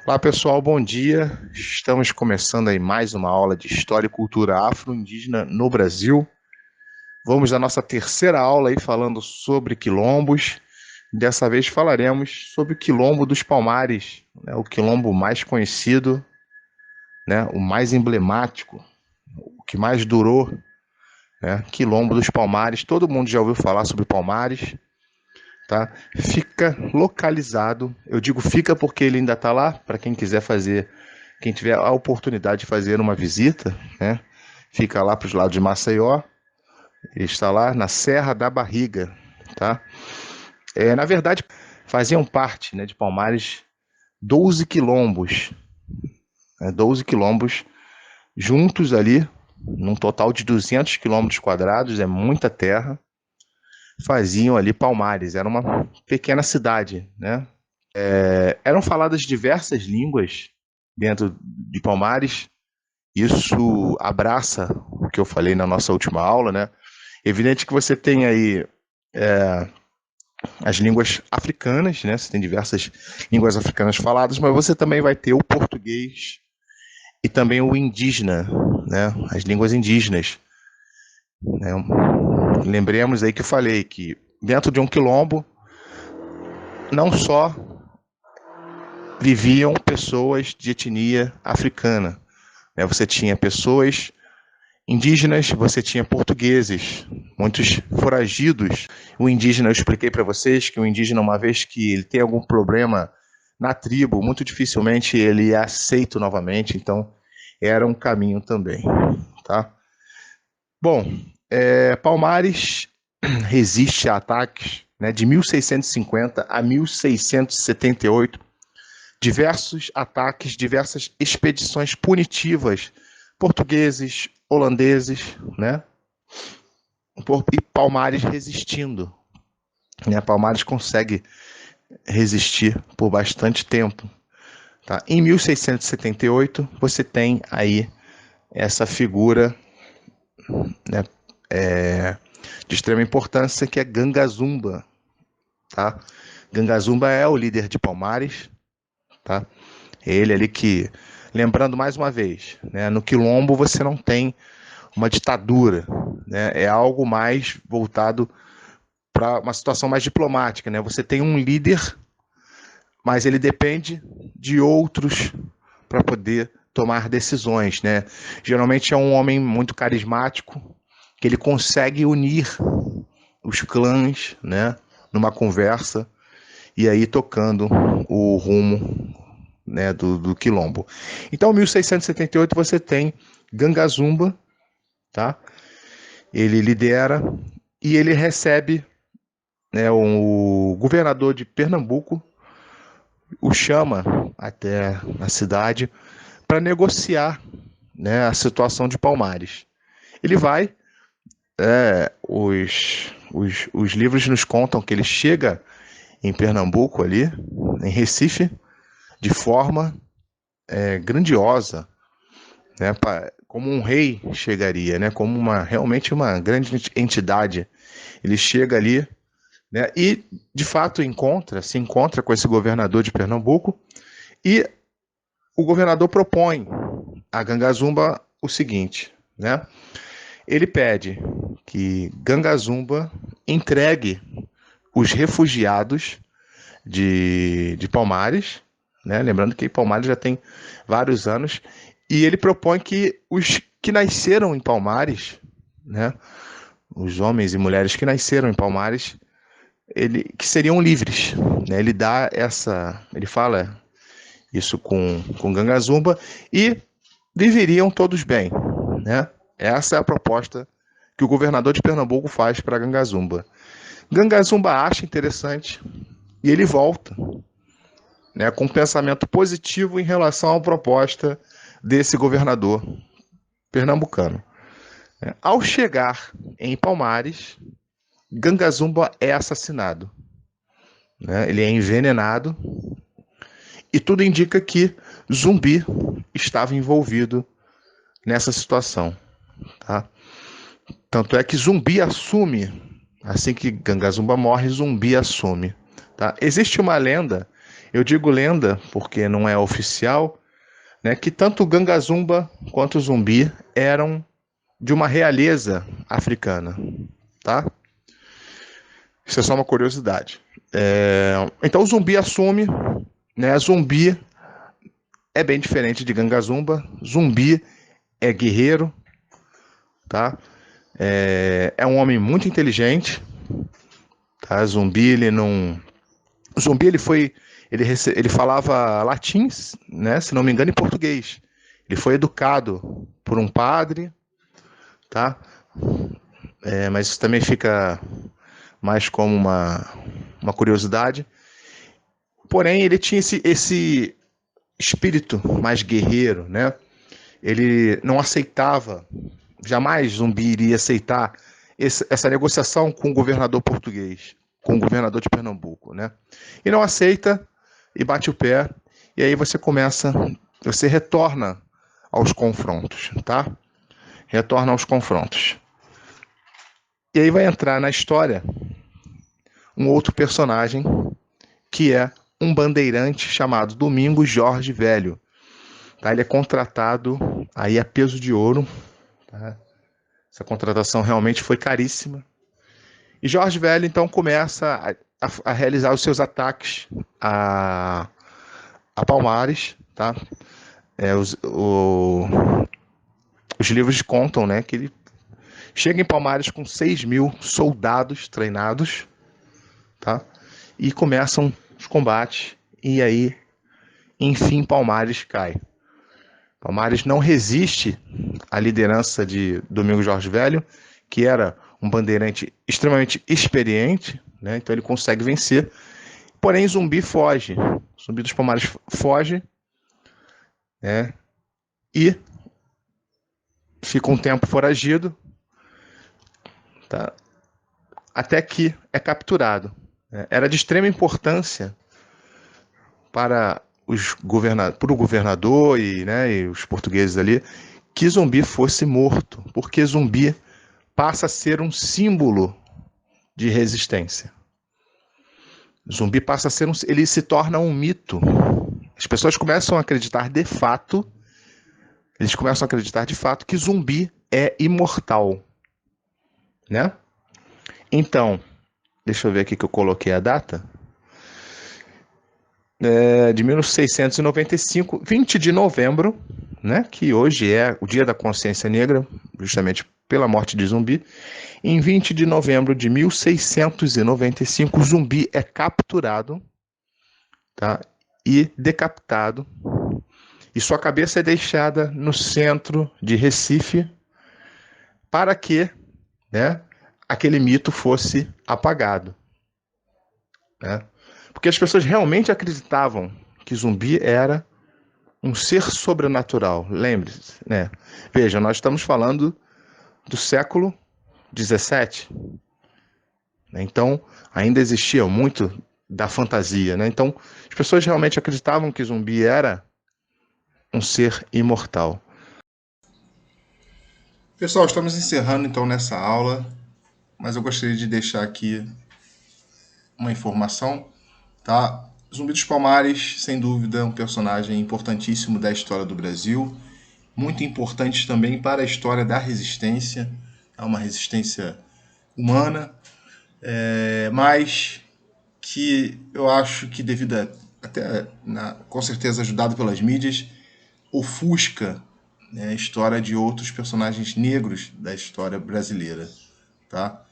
Olá pessoal, bom dia. Estamos começando aí mais uma aula de História e Cultura Afro-Indígena no Brasil. Vamos à nossa terceira aula aí falando sobre quilombos. Dessa vez falaremos sobre o Quilombo dos Palmares, né, o quilombo mais conhecido, né, o mais emblemático, o que mais durou, né, Quilombo dos Palmares. Todo mundo já ouviu falar sobre Palmares, tá? Fica localizado, eu digo fica porque ele ainda está lá, para quem quiser fazer, quem tiver a oportunidade de fazer uma visita, né? Fica lá para os lados de Maceió, ele está lá na Serra da Barriga, tá? Na verdade, faziam parte, né, de Palmares 12 quilombos, né, 12 quilombos juntos ali, num total de 200 quilômetros quadrados, é muita terra, faziam ali Palmares, era uma pequena cidade, né? Eram faladas diversas línguas dentro de Palmares. Isso abraça o que eu falei na nossa última aula, né? Evidente que você tem aí as línguas africanas, né? Você tem diversas línguas africanas faladas, mas você também vai ter o português e também o indígena, né? As línguas indígenas, né? Lembremos aí que eu falei que dentro de um quilombo não só viviam pessoas de etnia africana, né? Você tinha pessoas indígenas, você tinha portugueses, muitos foragidos. O indígena, eu expliquei para vocês que o indígena, uma vez que ele tem algum problema na tribo, muito dificilmente ele é aceito novamente, então era um caminho também, tá? Bom, Palmares resiste a ataques, né, de 1650 a 1678, diversos ataques, diversas expedições punitivas, portugueses, holandeses, né? E Palmares resistindo, né? Palmares consegue resistir por bastante tempo, tá? Em 1678 você tem aí essa figura, né, de extrema importância, que é Ganga Zumba, tá? Ganga Zumba é o líder de Palmares, tá? Ele ali que, lembrando mais uma vez, né, no Quilombo você não tem uma ditadura, né? É algo mais voltado para uma situação mais diplomática, né? Você tem um líder, mas ele depende de outros para poder tomar decisões, né? Geralmente é um homem muito carismático, que ele consegue unir os clãs, né, numa conversa e aí tocando o rumo, né, do quilombo. Então, em 1678 você tem Ganga Zumba, tá? Ele lidera e ele recebe, né, o governador de Pernambuco, o chama até a cidade para negociar, né, a situação de Palmares. Ele vai, os livros nos contam que ele chega em Pernambuco ali, em Recife, de forma grandiosa, né, como um rei chegaria, né, como realmente uma grande entidade. Ele chega ali, né, e de fato se encontra com esse governador de Pernambuco, e o governador propõe a Ganga Zumba o seguinte, né? Ele pede que Ganga Zumba entregue os refugiados de Palmares, né? Lembrando que Palmares já tem vários anos, e ele propõe que os que nasceram em Palmares, né? Os homens e mulheres que nasceram em Palmares, que seriam livres, né? Ele fala isso com Ganga Zumba, e viveriam todos bem, né? Essa é a proposta que o governador de Pernambuco faz para Ganga Zumba. Ganga Zumba acha interessante e ele volta, né, com um pensamento positivo em relação à proposta desse governador pernambucano. Ao chegar em Palmares, Ganga Zumba é assassinado, né? Ele é envenenado e tudo indica que Zumbi estava envolvido nessa situação, tá? Tanto é que Zumbi assume, assim que Ganga Zumba morre, Zumbi assume, tá? Existe uma lenda Eu digo lenda porque não é oficial, né, que tanto o Gangazumba quanto o Zumbi eram de uma realeza africana, tá? Isso é só uma curiosidade. Então o Zumbi assume, né? Zumbi é bem diferente de Gangazumba. Zumbi é guerreiro, tá? É um homem muito inteligente, tá? Zumbi ele não, Zumbi ele falava latim, né? Se não me engano, em português. Ele foi educado por um padre, tá? Mas isso também fica mais como uma curiosidade. Porém, ele tinha esse espírito mais guerreiro, né? Ele não aceitava, jamais Zumbi iria aceitar essa negociação com o governador português, com o governador de Pernambuco, né? E não aceita e bate o pé, e aí você retorna aos confrontos, tá? Retorna aos confrontos. E aí vai entrar na história um outro personagem que é um bandeirante chamado Domingos Jorge Velho. Tá? Ele é contratado aí a peso de ouro. Tá? Essa contratação realmente foi caríssima. E Jorge Velho então começa a realizar os seus ataques a Palmares. Tá? Os livros contam, né, que ele chega em Palmares com 6.000 soldados treinados, tá? E começam os combates, e aí, enfim, Palmares cai. Palmares não resiste à liderança de Domingos Jorge Velho, que era um bandeirante extremamente experiente, né? Então ele consegue vencer. Porém, Zumbi foge. Zumbi dos Palmares foge, né? E fica um tempo foragido, tá? Até que é capturado. Era de extrema importância para o governador e os portugueses ali que Zumbi fosse morto, porque Zumbi passa a ser um símbolo de resistência. Zumbi passa a ser ele se torna um mito. As pessoas começam a acreditar de fato, que Zumbi é imortal, né? Então, deixa eu ver aqui que eu coloquei a data. De 1695, 20 de novembro, né, que hoje é o Dia da Consciência Negra, justamente pela morte de Zumbi. Em 20 de novembro de 1695, Zumbi é capturado, tá, e decapitado, e sua cabeça é deixada no centro de Recife para que, né, aquele mito fosse apagado, né? Porque as pessoas realmente acreditavam que Zumbi era um ser sobrenatural. Lembre-se, né? Veja, nós estamos falando do século XVII. Né? Então, ainda existia muito da fantasia. Né? Então, as pessoas realmente acreditavam que Zumbi era um ser imortal. Pessoal, estamos encerrando então nessa aula, mas eu gostaria de deixar aqui uma informação. Tá? Zumbi dos Palmares, sem dúvida, um personagem importantíssimo da história do Brasil, muito importante também para a história da resistência, uma resistência humana, mas que eu acho que devido com certeza ajudado pelas mídias, ofusca, né, a história de outros personagens negros da história brasileira. Tá?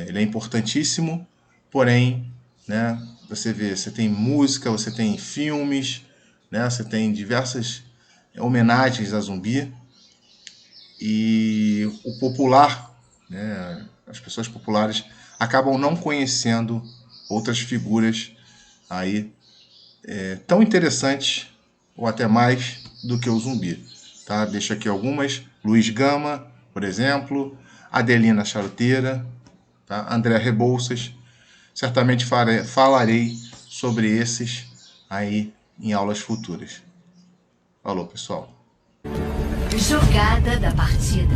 Ele é importantíssimo, porém, né, você tem música, você tem filmes, né, você tem diversas homenagens a Zumbi, e o popular, né, as pessoas populares acabam não conhecendo outras figuras aí tão interessantes ou até mais do que o Zumbi. Tá? Deixo aqui algumas: Luiz Gama, por exemplo, Adelina Charuteira, tá? André Rebouças. Certamente falarei sobre esses aí em aulas futuras. Falou, pessoal. Jogada da partida.